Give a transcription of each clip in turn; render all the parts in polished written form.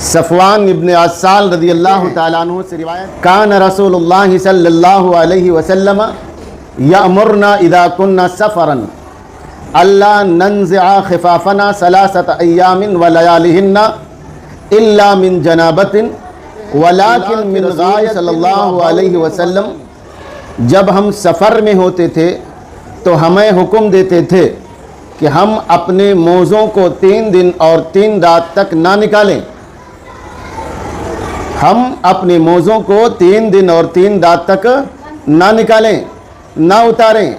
صفوان ابن عسال رضی اللہ تعالیٰ عنہ سے روایت، کان رسول اللہ صلی اللہ علیہ وسلم یأمرنا اذا کننا سفرا اللہ ننزع خفافنا ثلاثة ایام ولیالہن الا من جنابت ولیکن من غائب صلی اللہ علیہ وسلم جب ہم سفر میں ہوتے تھے تو ہمیں حکم دیتے تھے کہ ہم اپنے موزوں کو 3 دن اور 3 رات تک نہ نکالیں، ہم اپنے موزوں کو 3 دن اور 3 رات تک نہ نکالیں، نہ اتاریں،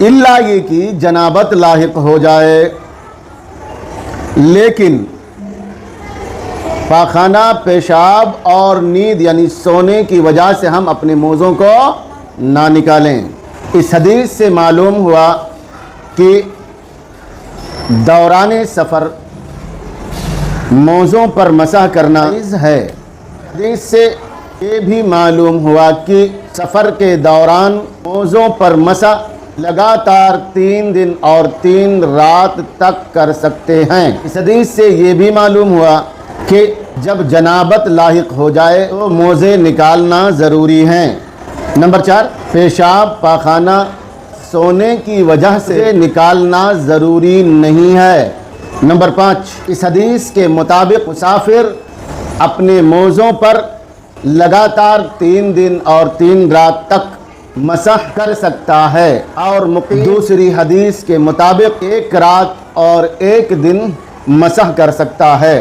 الا یہ کہ جنابت لاحق ہو جائے، لیکن پاخانہ، پیشاب اور نیند یعنی سونے کی وجہ سے ہم اپنے موزوں کو نہ نکالیں۔ اس حدیث سے معلوم ہوا کہ دوران سفر موزوں پر مسح کرنا جائز ہے۔ حدیث سے یہ بھی معلوم ہوا کہ سفر کے دوران موزوں پر مسح لگاتار 3 دن اور 3 رات تک کر سکتے ہیں۔ اس حدیث سے یہ بھی معلوم ہوا کہ جب جنابت لاحق ہو جائے تو موزے نکالنا ضروری ہیں۔ نمبر 4، پیشاب، پاخانہ سونے کی وجہ سے نکالنا ضروری نہیں ہے۔ نمبر 5، اس حدیث کے مطابق مسافر اپنے موزوں پر لگاتار 3 دن اور 3 رات تک مسح کر سکتا ہے، اور دوسری حدیث کے مطابق 1 رات اور 1 دن مسح کر سکتا ہے۔